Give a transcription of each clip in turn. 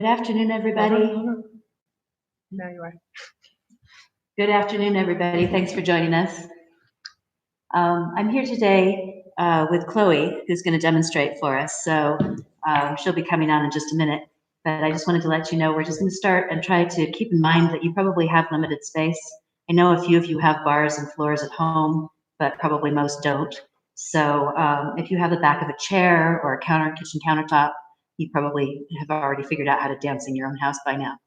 Good afternoon, everybody. There you are. Good afternoon, everybody. Thanks for joining us. I'm here today with Chloe, who's going to demonstrate for us. So she'll be coming on in just a minute. But I just wanted to let you know we're just going to start and try to keep in mind that you probably have limited space. I know a few of you have bars and floors at home, but probably most don't. So if you have the back of a chair or a kitchen countertop, you probably have already figured out how to dance in your own house by now.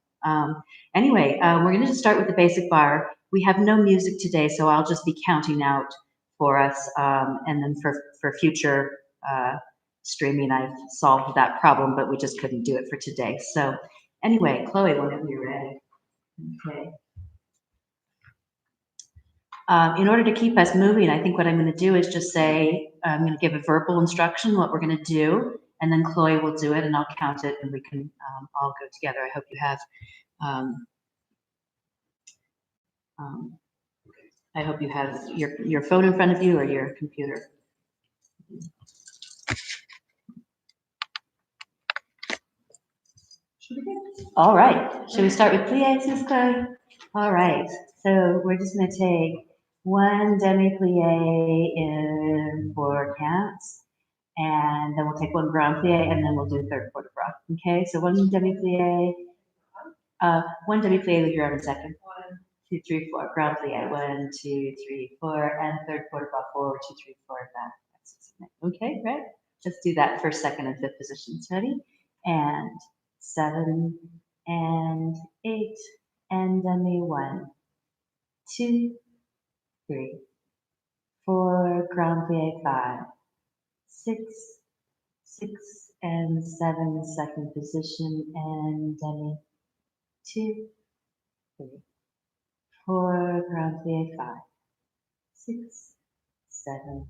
Anyway, we're going to just start with the basic bar. We have no music today, so I'll just be counting out for us, and then for future streaming, I've solved that problem, but we just couldn't do it for today. So anyway, Chloe, whenever you're ready. Okay. In order to keep us moving, I think what I'm going to do is just say, I'm going to give a verbal instruction, what we're going to do, and then Chloe will do it and I'll count it and we can all go together. I hope you have your phone in front of you or your computer. All right. Should we start with pliés, Miss Chloe? All right. So we're just going to take one demi-plie in 4 counts, and then we'll take one grand plie, and then we'll do third quarter bras. Okay. So one demi-plie with your arm in second. 2, 3, 4. Grand plie. 1, 2, 3, 4, and third quarter bras. 4, 2, 3, 4. Back. Okay. Right. Let's do that first, second, and fifth positions. Ready? And 7 and 8 and demi 1, 2, 3, 4, grand plie 5, 6, 6 and 7, second position and demi 2, 3, 4, grand plie 5, 6, 7,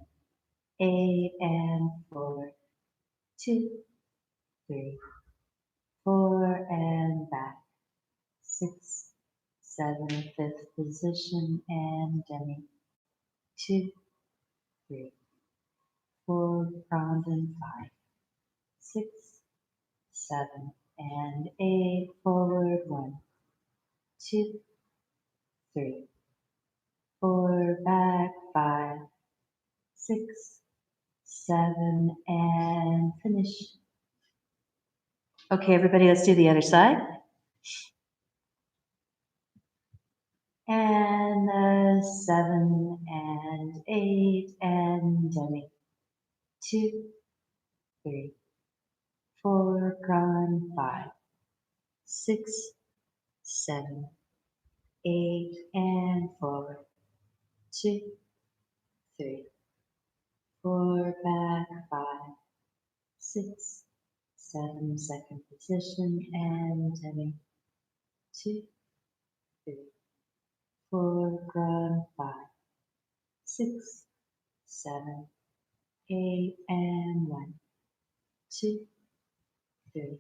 8 and 4, 2, 3, 4 and back, 6, 7, fifth position and demi 2, 3, 4, round and 5, 6, 7 and 8, forward 1, 2, 3, 4, back 5, 6, 7 and finish. Okay, everybody, let's do the other side. And 7 and 8 and demi 2, 3, 4, grand 5, 6, 7, 8 and forward 2, 3, 4, back 5, 6, 7, second position and demi 2, 3, 4, grand 5, 6, 7, 8 and 1, 2, 3,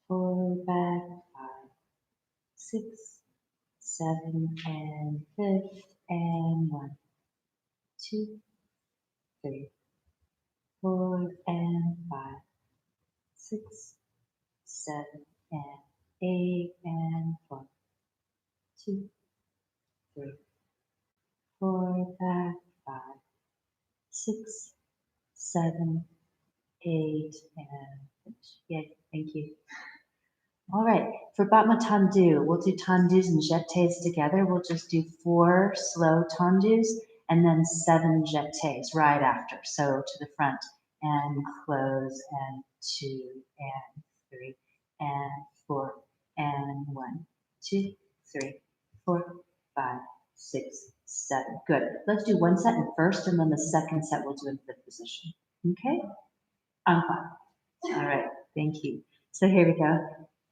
4, back 5, 6, 7 and fifth and 1, 2, 3, 4 and 5, 6, 7 and 8 and 4, 2, 3, 4, back 5, 6, 7, 8 and finish. Yay, thank you. All right, for battement tendu, we'll do tendus and jetés together. We'll just do 4 slow tendus and then 7 jetés right after. So to the front and close and 2 and 3 and 4 and 1, 2, 3, 4, 5, 6, 7. Good. Let's do one set in first and then the second set we'll do in fifth position. Okay? I'm fine. All right, thank you. So here we go.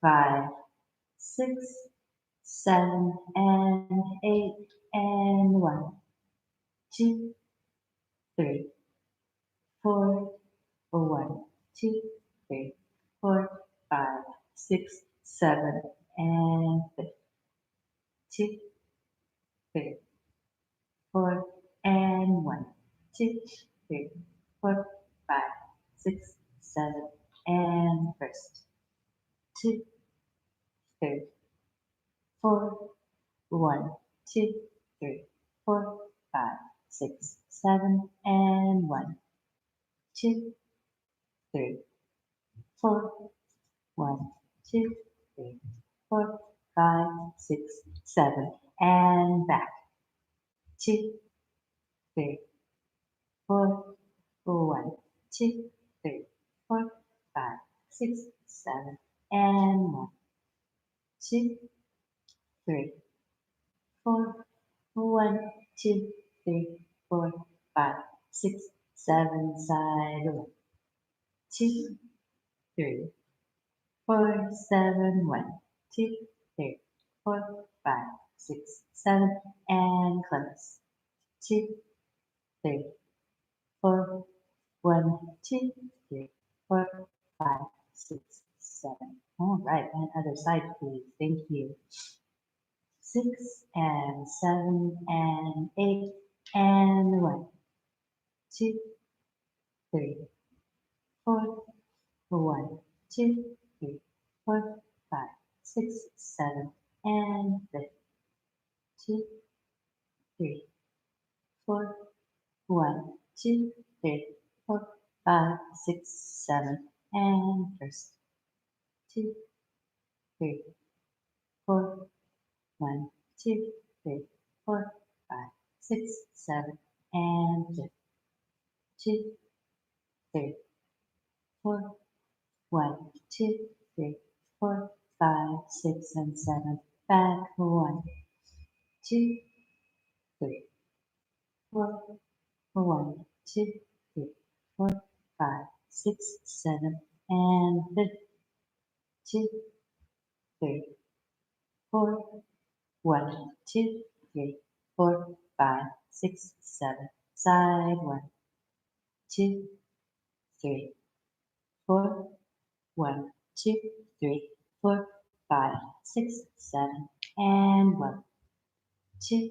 5, 6, 7, and 8, and 1, 2, 3, 4, 1, 2, 3, 4, 5, 6, 7, and 2, 3, 4, and 1, 2, 3, 4, 5, 6, 7, and first. 2, 3, 4, 1, 2, 3, 4, 5, 6, 7, and 1, 2, 3, 4, 1, 2, 3, 4, 5, 6, 7, and back. 2, 3, 4, 1, 2, 3, 4, 5, 6, 7, and 1, 2, 3, 4, 1, 2, 3, 4, 5, 6, 7, side 1, 2, 3, 4, 7, 1, 2, 3, 4, 5, 6, 7, and close. 2, 3, 4, 1, 2, 3, 4, 5, 6, 7. All right, and other side, please. Thank you. 6 and 7 and 8 and 1, 2, 3, 4, 1, 2, 3, 4, 5, 6, 7, and 2, 3, 4, 1, 2, 3, 4, 5, 6, 7, and first. 2, 3, 4, 1, 2, 3, 4, 5, 6, 7, and 2, 3, 4, 1, 2, 3, 4, 5, 6, and 7. Back 1, 2, 3, 4, 1, 2, 3, 4, 5, 6, 7, and 2, 3, 4, 1, 2, 3, 4, 5, 6, 7. Side 1, 2, 3, 4, 1, 2, 3, 4, 5, 6, 7, and 1, 2,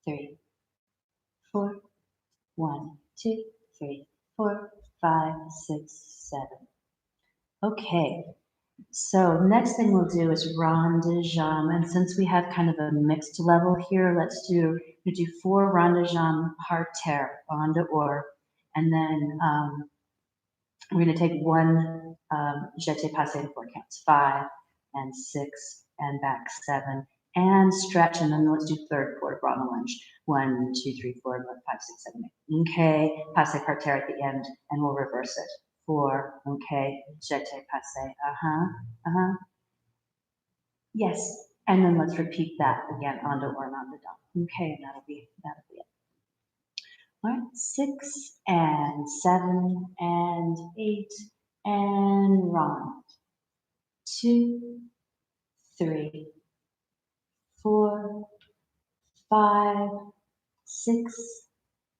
3, 4, 1, 2, 3, 4, 5, 6, 7. Okay, so next thing we'll do is rond de jambe, and since we have kind of a mixed level here, we do 4 rond de jambe par terre, en dehors, and then we're going to take one jeté passé to 4 counts, 5 and 6 and back 7 and stretch, and then let's do third port bras en lunge. 1, 2, 3, 4, 5, 6, 7, 8. Okay, passé par terre at the end, and we'll reverse it. 4, okay, jeté passé, yes, and then let's repeat that again, en dehors and en dedans. Okay, and that'll be it. All right, 6 and 7 and 8 and rond. 2, 3, 4, 5, 6,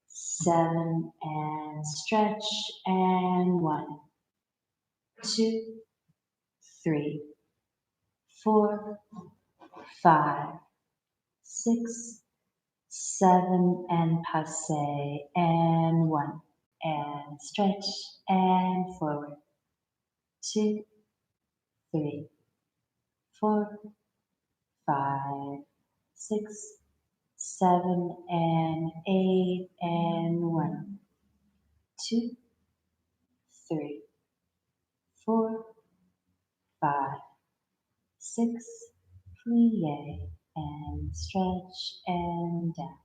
7, and stretch, and 1, 2, 3, 4, 5, 6, 7, and passé, and 1, and stretch, and forward. 2, 3, 4, 5, 6, 7, and 8, and 1, 2, 3, 4, 5, 6, plie, and stretch, and down.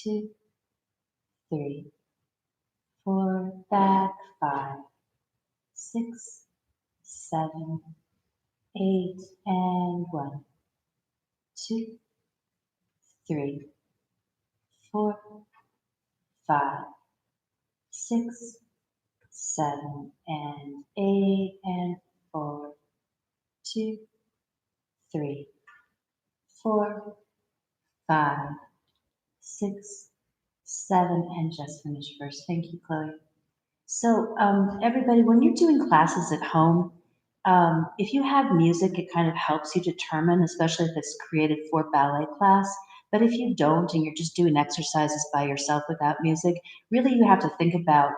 2, 3, 4, back, 5, 6, 7, 8, and 1, 2, 3, 4, 5, 6, 7, and 8, and forward. 2, 3, 4, 5, 6, 7, and just finish first. Thank you, Chloe. So everybody, when you're doing classes at home, if you have music, it kind of helps you determine, especially if it's created for ballet class. But if you don't and you're just doing exercises by yourself without music, really you have to think about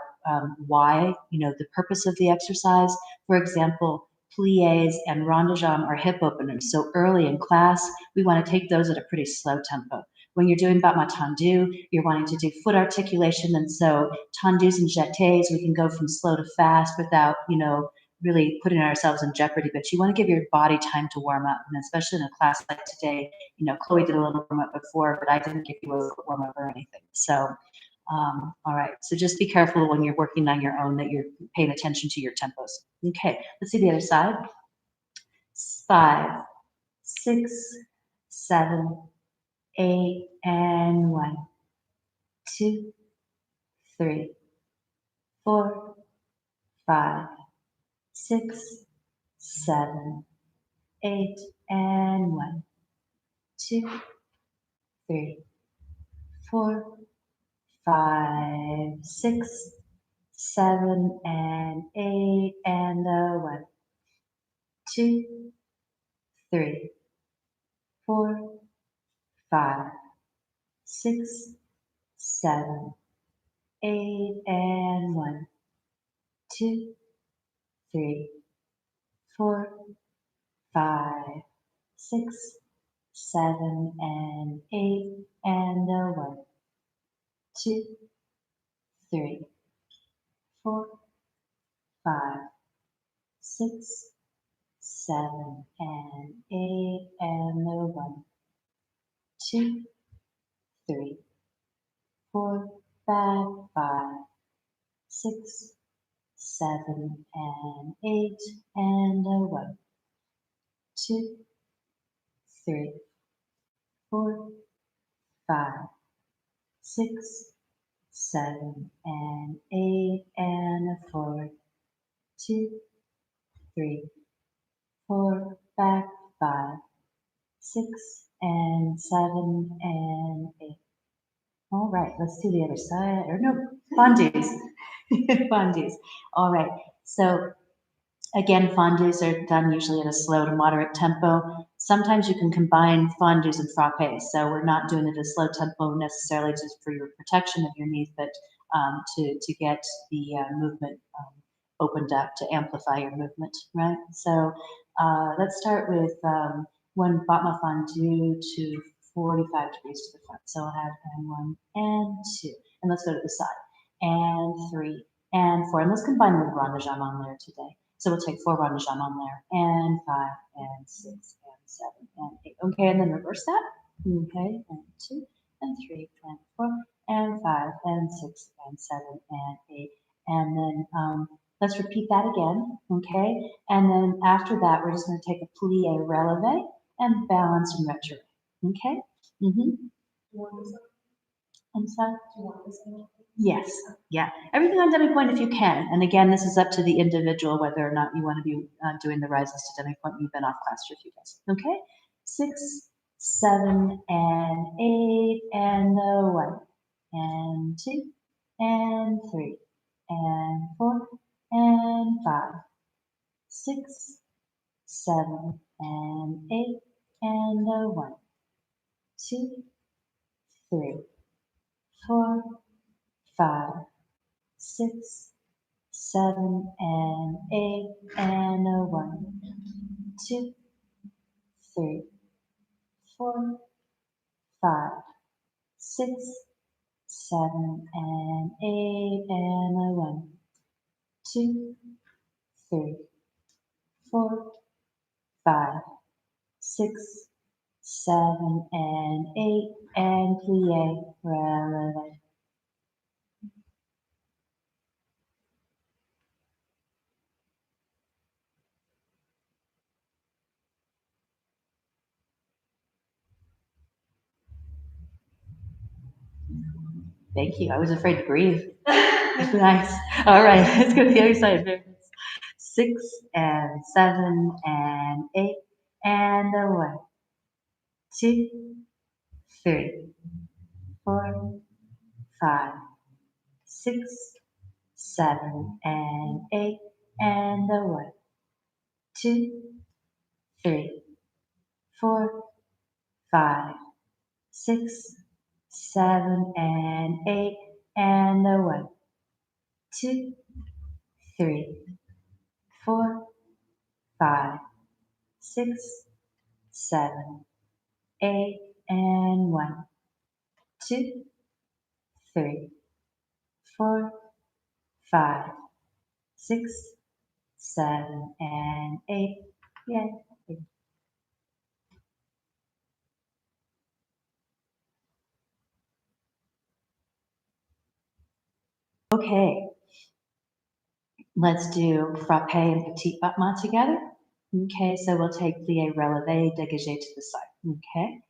why, the purpose of the exercise. For example, plies, and rond de jambe are hip openers. So early in class, we want to take those at a pretty slow tempo. When you're doing battement tendu, you're wanting to do foot articulation, and so tendus and jetés, we can go from slow to fast without, really putting ourselves in jeopardy. But you want to give your body time to warm up, and especially in a class like today, Chloe did a little warm up before, but I didn't give you a warm up or anything. So, all right. So just be careful when you're working on your own that you're paying attention to your tempos. Okay, let's see the other side. 5, 6, 7, 8, and 1, 2, 3, 4, 5, 6, 7, 8, and 1, 2, 3, 4, 5, 6, 7, and 8, and 1, 2, 3, 4, 5, 6, 7, 8, and 1, 2, 3, 4, 5, 6, 7, and 8, and 1, 2, 3, 4, 5, 6, 7, and 8, and 1, 2, 3, 4, back 5, 6, 7, and 8, and 1, 2, 3, 4, 5, 6, 7, and 8, and forward, 2, 3, 4, back 5, 6, and 7, and 8. All right, let's do the other side. Or no, fondus. Fondus. All right. So again, fondus are done usually at a slow to moderate tempo. Sometimes you can combine fondus and frappes. So we're not doing it at a slow tempo necessarily just for your protection of your knees, but to get the movement opened up to amplify your movement, right? So let's start with one battement fondue to 45 degrees to the front. So I'll have and 1 and 2. And let's go to the side. And 3 and 4. And let's combine with rond de jambe on there today. So we'll take 4 rond de jambe on there. And 5 and 6 and 7 and 8. Okay, and then reverse that. Okay, and 2 and 3 and 4 and 5 and 6 and 7 and 8. And then let's repeat that again, okay? And then after that, we're just going to take a plie releve and balance and retro, okay? I'm sorry? Yes, yeah. Everything on demi-point if you can. And again, this is up to the individual whether or not you want to be doing the rises to demi-point. You've been off class for a few days, okay? 6, 7, and 8, and 1, and 2, and 3, and 4, and 5, 6, 7, and 8, and 1, 2, 3, 4, 5, 6, 7, and 8, and 1, 2, 3, 4, 5, 6, 7, and 8, and 1, 2, 3, 4, 5, 6, 7, and 8, and plie releve. Thank you. I was afraid to breathe. Nice. All right, let's go to the other side. 6 and 7 and 8 and 1, 2, 3, 4, 5, 6, 7 and 8 and 1, 2, 3, 4, 5, 6, 7 and 8 and 1, 2, 3, 4, 5, 6, 7, 8, and 1, 2, 3, 4, 5, 6, 7, and 8. Yay. Okay, let's do frappe and petit battement together. Okay, so we'll take plie, releve, dégagé to the side. Okay,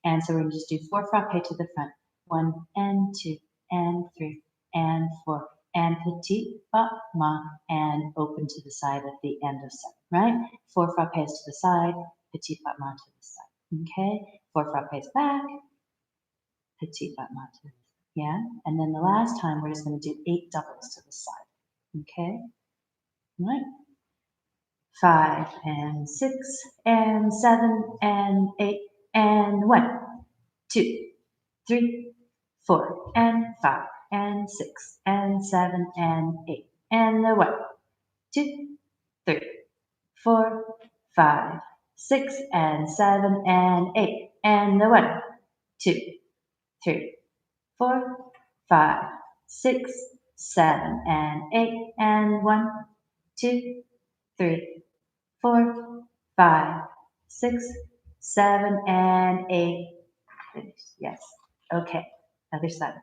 and so we're going to just do 4 frappe to the front. 1 and 2 and 3 and 4 and petit battement and open to the side at the end of 7, right? 4 frappes to the side, petit battement to the side. Okay, 4 frappes back, petit battement to the side. Yeah, and then the last time we're just going to do 8 doubles to the side. Okay, all right. 5 and 6 and 7 and 8 and 1, 2, 3, 4 and 5 and 6 and 7 and 8 and 1, 2, 3, 4, 5, 6 and 7 and 8 and 1, 2, 3, 4, 5, 6, 7 and 8 and 1, 2, 3, 4, 5, 6, 7, and 8. Yes. Okay. Other side.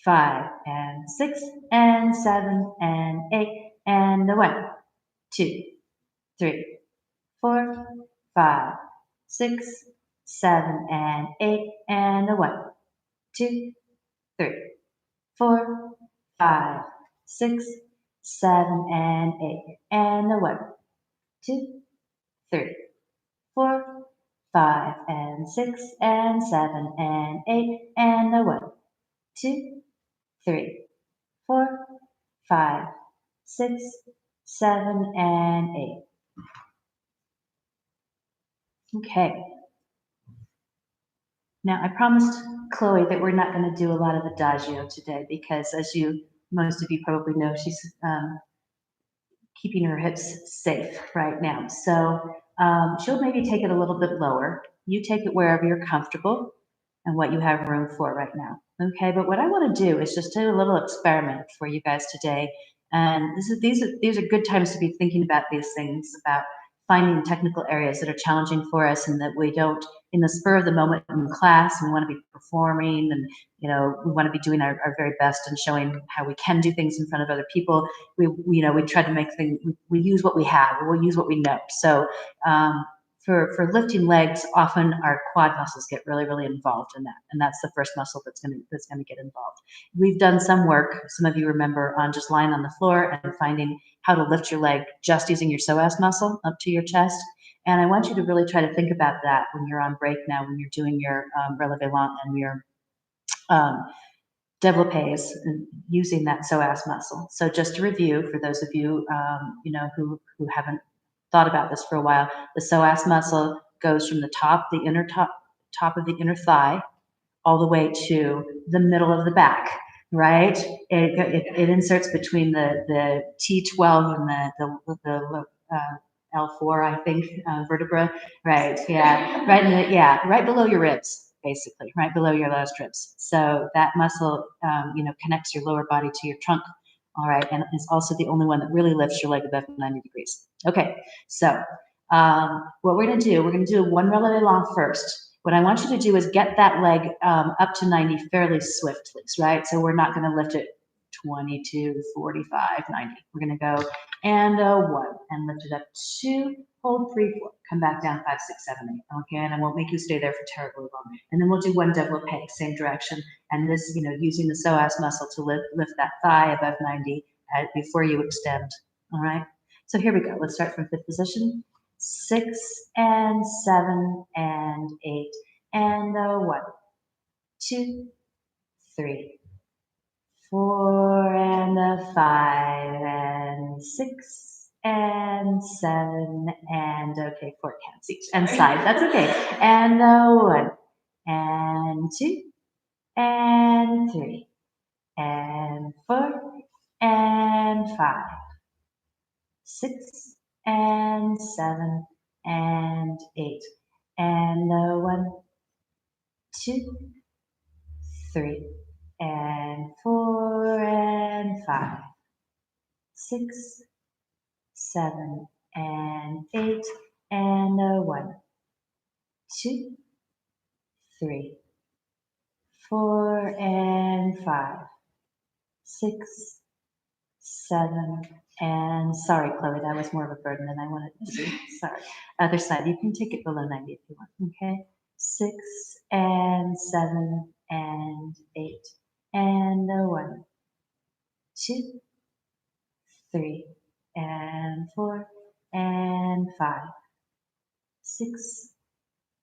5 and 6 and 7 and 8 and 1, 2, 3, 4, 5, 6, 7 and 8 and 1, 2, 3, 4, 5, 6, 7 and 8 and 1, 2, 3, 4, 5 and 6 and 7 and 8 and 1, 2, 3, 4, 5, 6, 7 and 8. Okay. Now I promised Chloe that we're not going to do a lot of adagio today because, as most of you probably know, she's keeping her hips safe right now. So she'll maybe take it a little bit lower. You take it wherever you're comfortable and what you have room for right now. Okay, but what I want to do is just do a little experiment for you guys today. And these are good times to be thinking about these things, about finding technical areas that are challenging for us and that we don't, in the spur of the moment in class, we want to be performing and we want to be doing our very best and showing how we can do things in front of other people. We try to make things, we use what we have, or we'll use what we know. So for lifting legs, often our quad muscles get really, really involved in that. And that's the first muscle that's going to get involved. We've done some work, some of you remember, on just lying on the floor and finding how to lift your leg just using your psoas muscle up to your chest. And I want you to really try to think about that when you're on break now, when you're doing your releve lent and your développés, using that psoas muscle. So just to review, for those of you, who haven't thought about this for a while, the psoas muscle goes from the inner top of the inner thigh, all the way to the middle of the back, right? It inserts between the T12 and the L4, I think, vertebra, right? Yeah, right below your ribs, basically, right below your lowest ribs. So that muscle, connects your lower body to your trunk. All right, and it's also the only one that really lifts your leg above 90 degrees. Okay, so what we're going to do a 1 releve lent first. What I want you to do is get that leg up to 90 fairly swiftly, right? So we're not going to lift it 22, 45, 90. We're going to go and 1 and lift it up 2, hold 3, 4, come back down 5, 6, 7, 8. Okay, and I won't make you stay there for terribly long. And then we'll do 1 développé, same direction. And this, using the psoas muscle to lift that thigh above 90 before you extend. All right. So here we go. Let's start from 5th position. 6 and 7 and 8 and 1, 2, 3, 4 and 5 and 6 and 7 and 4 counts each and side. That's okay. And 1 and 2 and 3 and 4 and 5, 6 and 7 and 8. And 1, 2, 3 and 4 and 5, 6, 7 and 8. And 1, 2, 3, 4 and 5, 6, 7 and sorry, Chloe, that was more of a burden than I wanted to do. Sorry. Other side, you can take it below 90 if you want. Okay. 6 and 7 and 8 and 1, 2, 3 and 4 and 5, 6,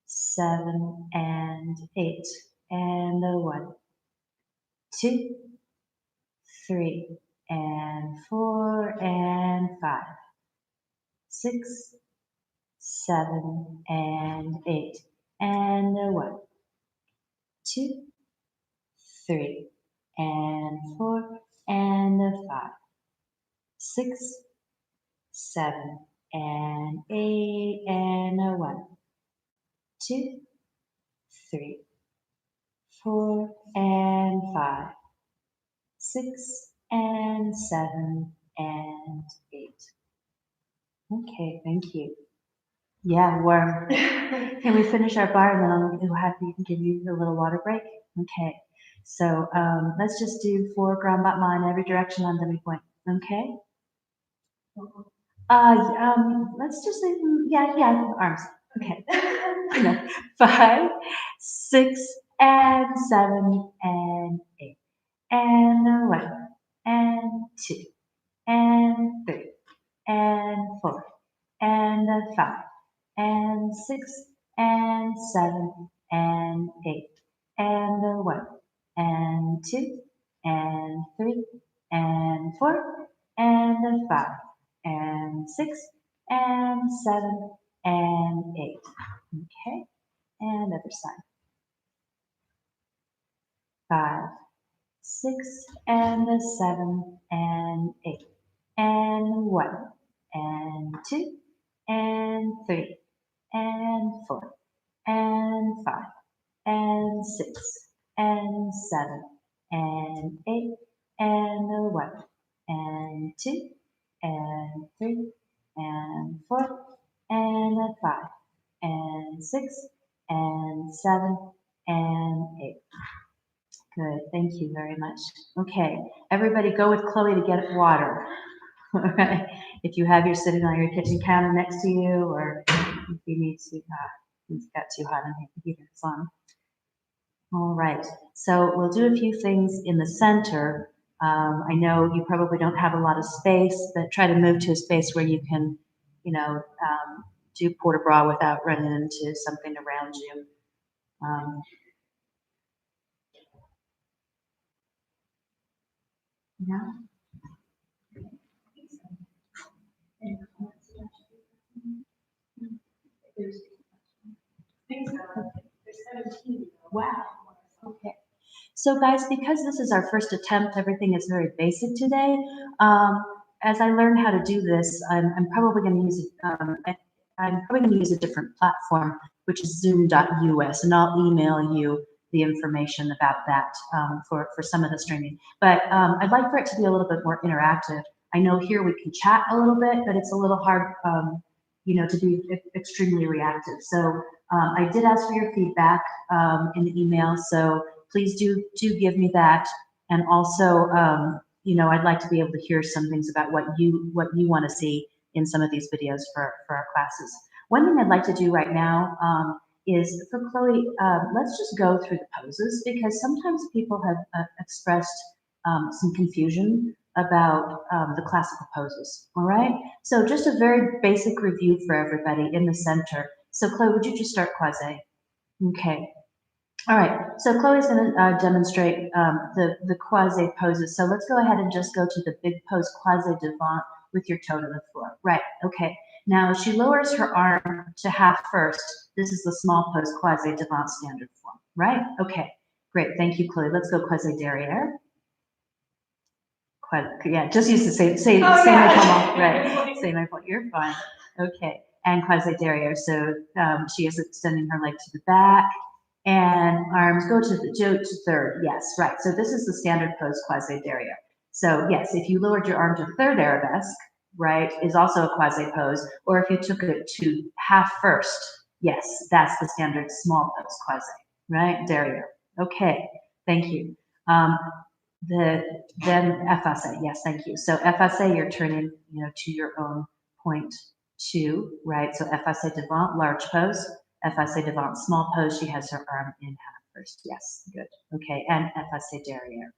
7 and 8 and 1, 2, 3 and 4 and 5, 6, 7 and 8 and 1, 2, 3 and 4 and 5, 6, 7 and 8 and 1, 2, 3, 4 and 5, 6 and 7 and 8. Okay, thank you. Yeah, warm. Can we finish our bar and then I'll have to give you a little water break? Okay. So let's just do 4 ground battement in every direction on demi point. Okay. Let's just say yeah arms. Okay. 5, 6 and 7 and 8 and 1 and 2 and 3 and 4 and 5 and 6 and 7 and 8 and 1 and 2 and 3 and 4 and 5 and 6 and 7 and 8. Okay, and other side. 5, 6 and 7 and 8 and 1 and 2 and 3 and 4 and 5 and 6 and 7 and 8 and 1 and 2 and 3 and 4 and 5 and 6 and 7 and 8. Good, thank you very much. Okay, everybody go with Chloe to get water. All right, if you have your sitting on your kitchen counter next to you, or if you need to, it's got too hot in here, the heater's on. All right, so we'll do a few things in the center. I know you probably don't have a lot of space, but try to move to a space where you can, do port de bras without running into something around you. Yeah. Wow. Okay. So guys, because this is our first attempt, everything is very basic today. As I learn how to do this, I'm probably going to use I'm probably going to use a different platform, which is zoom.us, and I'll email you the information about that for some of the streaming. But I'd like for it to be a little bit more interactive. I know here we can chat a little bit, but it's a little hard, to be extremely reactive. So I did ask for your feedback in the email, so please do give me that. And also, I'd like to be able to hear some things about what you want to see in some of these videos for our classes. One thing I'd like to do right now is for Chloe, let's just go through the poses, because sometimes people have expressed some confusion about the classical poses. All right, so just a very basic review for everybody in the center. So Chloe, would you just start croisé? Okay. All right, so Chloe's going to demonstrate the croisé poses. So let's go ahead and just go to the big pose croisé devant with your toe to the floor. Right, okay. Now she lowers her arm to half first. This is the small pose croisé devant standard form. Right, okay. Great, thank you, Chloe. Let's go croisé derrière. Yeah, just use the same, same yeah. right? Same point. You're fine. Okay. And quasi derriere. So she is extending her leg to the back, and arms go to third. Yes, right. So this is the standard pose quasi derriere. So yes, if you lowered your arm to third arabesque, right, is also a quasi pose. Or if you took it to half first, yes, that's the standard small pose quasi, right? Derriere. Okay. Thank you. Um, then FSA, yes, thank you. So FSA, you're turning, to your own point two, right? So FSA devant, large pose. FSA devant, small pose. She has her arm in half first. Yes, good. Okay, and FSA derriere.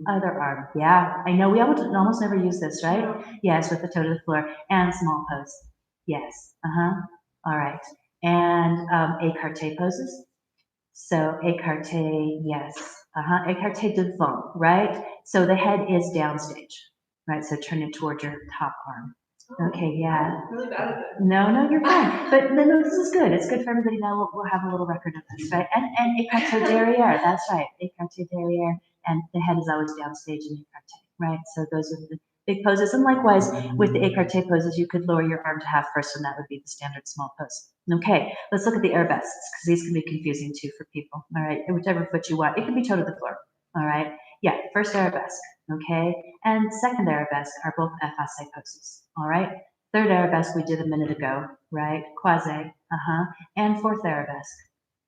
Other arm, yeah. I know we almost never use this, right? Yes, with the toe to the floor and small pose. Yes. All right. And écarté poses. So écarté, yes. Écarté devant, right? So the head is downstage, right? So turn it toward your top arm. Okay, yeah. I'm really bad at it. No, you're fine. But no, this is good. It's good for everybody. Now we'll have a little record of this, right? And écarté derrière, that's right. Écarté derrière, and the head is always downstage in écarté, right? So those are the big poses. And likewise, with the écarté poses, you could lower your arm to half first, and that would be the standard small pose. Okay, let's look at the arabesques, because these can be confusing too for people. All right, whichever foot you want. It can be toe to the floor. All right, yeah, first arabesque, okay, and second arabesque are both FSA poses. All right, third arabesque we did a minute ago, right? Quasi, and fourth arabesque,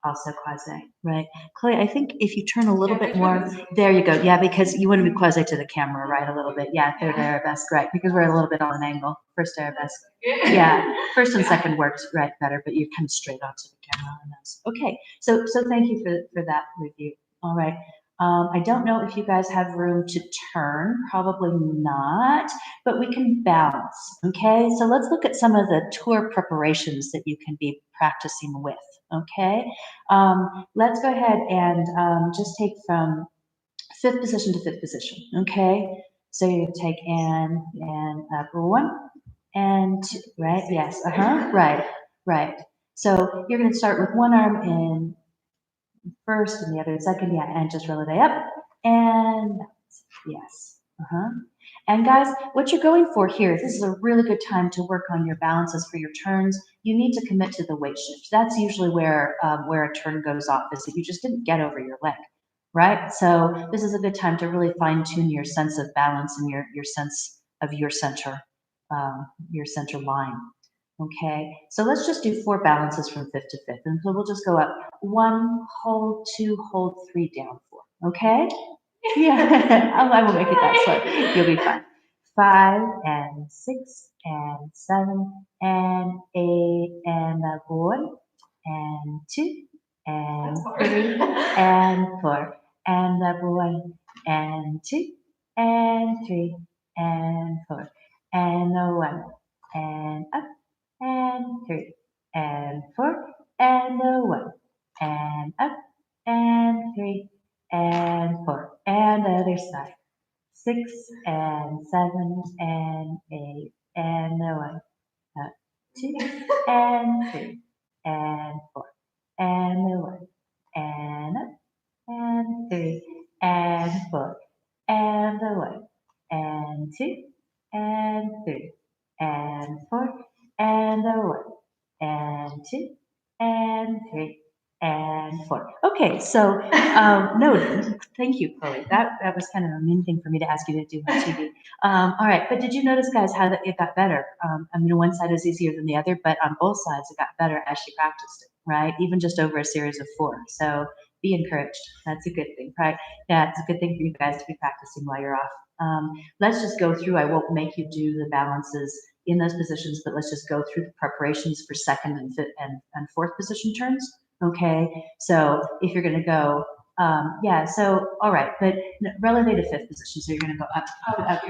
also quasi, right? Chloe, I think if you turn a little bit more, there you go. Yeah, because you want to be quasi to the camera, right? A little bit. Yeah, third arabesque, right? Because we're a little bit on an angle. First arabesque. Yeah, first and second works right better, but you're kind of straight onto the camera on those. Okay, so thank you for that review. All right. I don't know if you guys have room to turn, probably not, but we can balance, okay? So let's look at some of the tour preparations that you can be practicing with, okay? Let's go ahead and just take from fifth position to fifth position, okay? So you take and up one and two, right? Yes, right. So you're gonna start with one arm in first and the other in second, yeah, and just roll it up and yes, And guys, what you're going for here, this is a really good time to work on your balances for your turns. You need to commit to the weight shift. That's usually where a turn goes off, is that you just didn't get over your leg, right? So this is a good time to really fine tune your sense of balance and your sense of your center line. Okay, so let's just do 4 balances from fifth to fifth. And so we'll just go up 1, hold, 2, hold, 3, down, 4. Okay? Yeah, I will make it that slow. You'll be fine. 5 and 6 and 7 and 8 and 1 and 2 and 3 and 4 and 1 and 2 and 3 and 4 and 1 and up and 3 and 4 and 1 and up and 3 and 4 and the other side. 6 and 7 and 8 and 1 up 2 and 3 and 4 and 1 and up and 3 and 4 and 1 and 2 and 3 and 4 and 1 and 2 and 3 and 4. Okay, so no, thank you, Chloe. That was kind of a mean thing for me to ask you to do on TV. All right, but did you notice, guys, how it got better? I mean, one side is easier than the other, but on both sides it got better as she practiced it, right? Even just over a series of 4. So be encouraged. That's a good thing, right? Yeah, it's a good thing for you guys to be practicing while you're off. Let's just go through. I won't make you do the balances in those positions, but let's just go through the preparations for second and fifth and fourth position turns. Okay, so if you're going to go, so all right, but releve to fifth position. So you're going to go up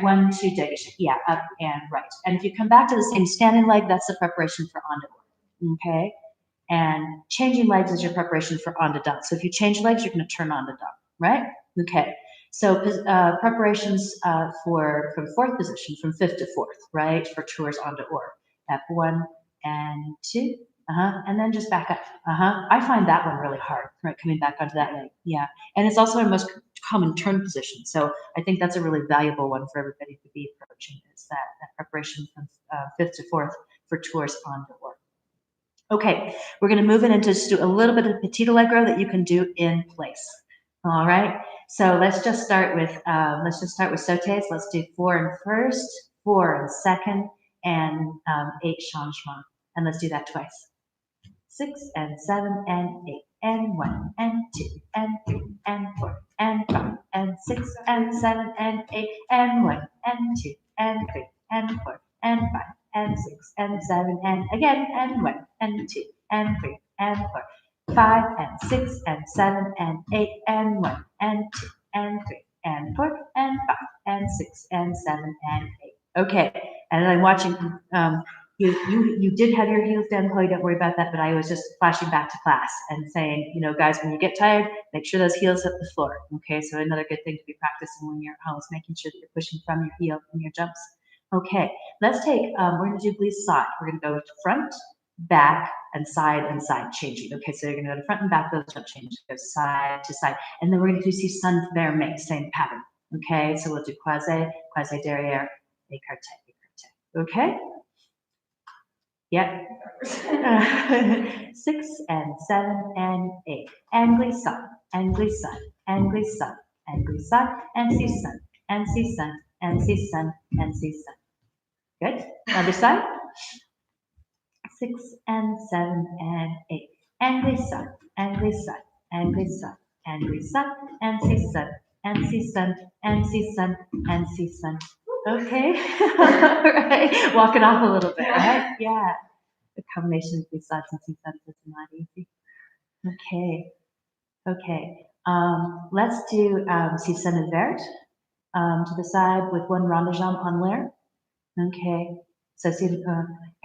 1, 2, digation, yeah, up and right. And if you come back to the same standing leg, that's the preparation for on to order. Okay, and changing legs is your preparation for on to done. So if you change legs, you're going to turn on to done, right? Okay. So preparations from fourth position, from fifth to fourth, right? For tours on to or. Up 1 and 2 And then just back up. I find that one really hard, right? Coming back onto that leg. Yeah. And it's also our most common turn position. So I think that's a really valuable one for everybody to be approaching is that preparation from fifth to fourth for tours on the work. Okay, we're going to move it into just do a little bit of petit allegro that you can do in place. All right, so let's just start with sautés. Let's do 4 in first, 4 in second, and 8 changement. And let's do that twice. 6 and 7 and 8 and 1 and 2 and 3 and 4 and 5 and 6 and 7 and 8 and 1 and 2 and 3 and 4 and 5 and 6 and 7 and again and 1 and 2 and 3 and 4, 5 and 6 and 7 and 8 and 1 and 2 and 3 and 4 and 5 and 6 and 7 and 8. Okay, and I'm watching. You did have your heels down, Chloe, don't worry about that, but I was just flashing back to class and saying, guys, when you get tired, make sure those heels hit the floor, okay? So another good thing to be practicing when you're at home is making sure that you're pushing from your heel in your jumps. Okay, let's take, we're gonna do glissade. We're gonna go to front, back, and side changing. Okay, so you're gonna go to front and back, those jump changes, go side to side. And then we're gonna do sun fermé, same pattern. Okay, so we'll do croisé, croisé derrière, écarté, écarté. Okay? Yep. 6 and 7 and 8. And glissade, and glissade, and glissade, and glissade, and glissade, and glissade, and glissade, and glissade. Good. Other side. 6 and 7 and 8. And glissade, and glissade, and glissade, and glissade, and glissade, and glissade, and glissade, and glissade. Okay. All right. Walk it off a little bit, right? Yeah. The combination of glissades and glissades is not easy. Okay. Okay. Let's do glissade vert to the side with 1 rond de jambe en l'air. Okay. So see,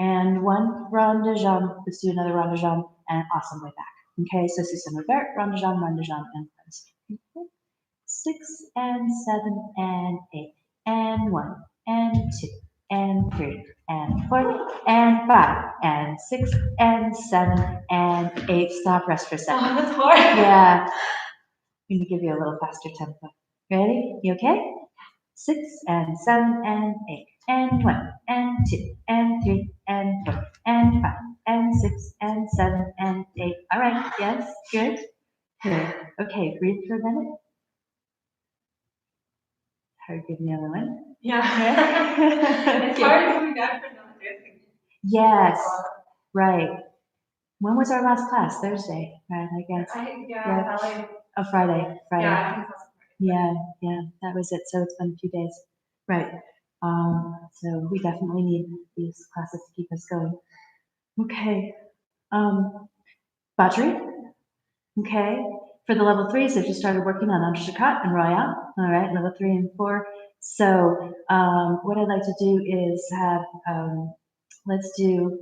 and 1 rond de jambe. Let's do another rond de jambe and awesome way back. Okay. So glissade vert, rond de jambe, and press. Okay. 6 and 7 and 8 and 1 and 2 and 3 and 4 and 5 and 6 and 7 and 8. Stop, rest for a second. Oh, that's hard. Yeah. I'm going to give you a little faster tempo. Ready? You okay? 6 and 7 and 8 and 1 and 2 and 3 and 4 and 5 and 6 and 7 and 8. All right. Yes. Good. Good. Okay. Breathe for a minute. Hard to give the other one. Yeah. It's Okay. hard coming back from not dancing. Yes. Right. When was our last class? Thursday, right? I guess. Yeah. Ballet. Oh, Friday. Friday. Yeah, I think that's Yeah, that was it. So it's been a few days. Right. So we definitely need these classes to keep us going. Okay. Battery. Okay. For the level 3s, I've just started working on Entrecote and Royale. All right, level 3 and 4. So what I'd like to do is have, let's do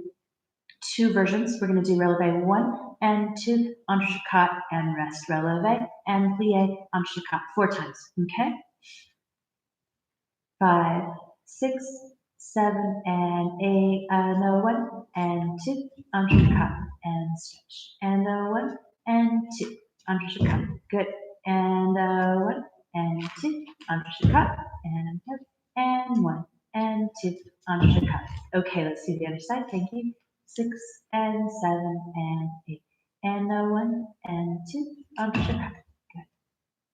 2 versions. We're going to do relevé 1 and 2, Entrecote and rest. Relevé and plie, Entrecote 4 times. Okay. 5, 6, 7, and 8. No 1 and 2, Entrecote and stretch. And 1 and 2, Entrecote. Good. And 1 and 2, Entrecote and good. And 1 and 2, Entrecote. Okay, let's see the other side. Thank you. 6 and 7 and 8. And 1 and 2, Entrecote. Good.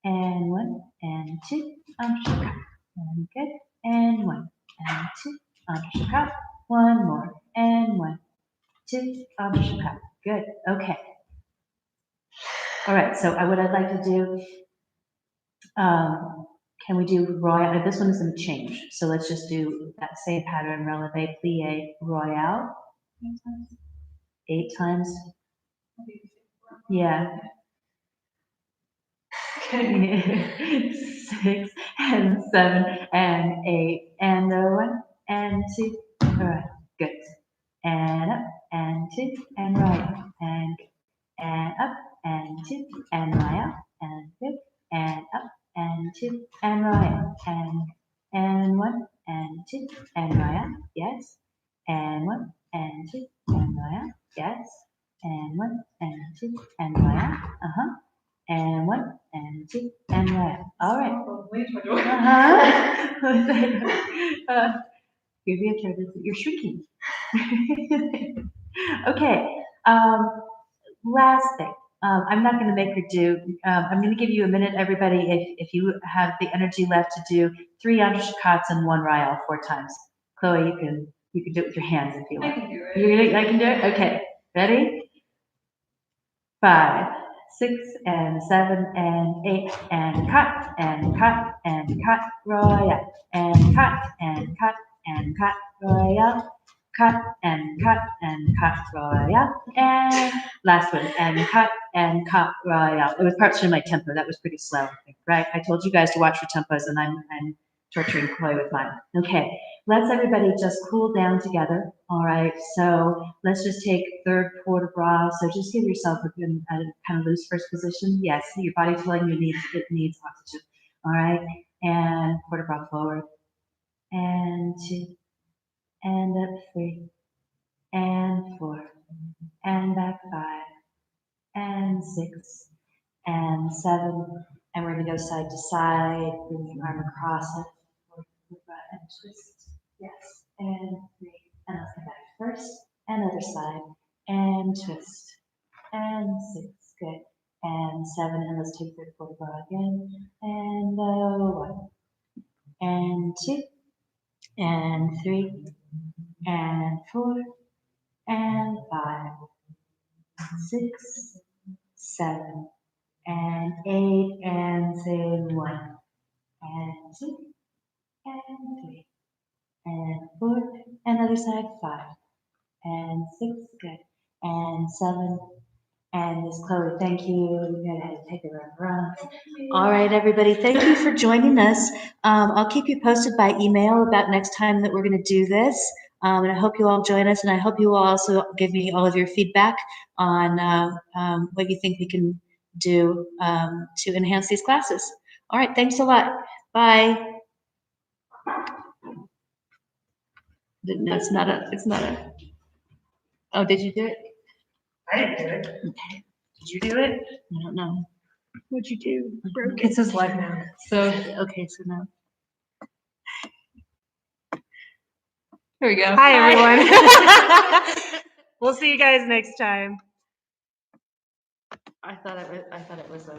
And 1 and 2, Entrecote. And good. And 1 and 2, Entrecote. 1 more. And 1, 2, Entrecote. Good. Okay. All right. So what I'd like to do, can we do Royale? This one is going to change. So let's just do that same pattern, relevé, plie, Royale. 8 times. Yeah. 6 and 7 and 8 and 1 and 2. All right, good. And up and 2 and right and up and 2 and right and good and up and 2 and right and 1 and 2 and right. Yes. And 1 and 2 and right Yes. And 1 and 2 and way out. And 1 and 2 and way out. All right. You're the intro. You're shrinking. Okay. Last thing. I'm not going to make her do. I'm going to give you a minute, everybody, if you have the energy left to do 3 undershots and 1 Ryle 4 times. Chloe, you can do it with your hands if you I want. can do it. I can do it. Okay. Ready? 5, 6, and 7, and 8, and cut, and cut, and cut, royal, and cut, and cut, and cut, royal, cut, and cut, and cut, royal, and last one, and cut, royal. It was partially my tempo. That was pretty slow, I think, right? I told you guys to watch for tempos, and I'm torturing Chloe with mine. Okay, let's everybody just cool down together. All right, so let's just take third port de bras. So just give yourself a good, kind of loose first position. Yes, your body's telling you it needs oxygen. All right, and port de bras forward, and 2, and up 3, and 4, and back 5, and 6, and 7, and we're gonna go side to side, bring your arm across it, and twist. Yes, and 3, and let's come back first, and other side, and twist, and 6, good, and 7, and let's take the full bar again, and 1, and 2, and 3, and 4, and 5, 6, 7, and 8, and say 1, and 2, and 3, and 4, and other side 5, and 6, good, and 7, and Miss Chloe, thank you. Go ahead and take a run. All right, everybody, thank you for joining us. I'll keep you posted by email about next time that we're going to do this. And I hope you all join us, and I hope you will also give me all of your feedback on what you think we can do to enhance these classes. All right, thanks a lot. Bye. No, it's not a. Oh, did you do it? I didn't do it. Okay. Did you do it? I don't know. What'd you do? Broke It says live now. So Okay, so now. here we go. Hi, everyone. We'll see you guys next time. I thought it was a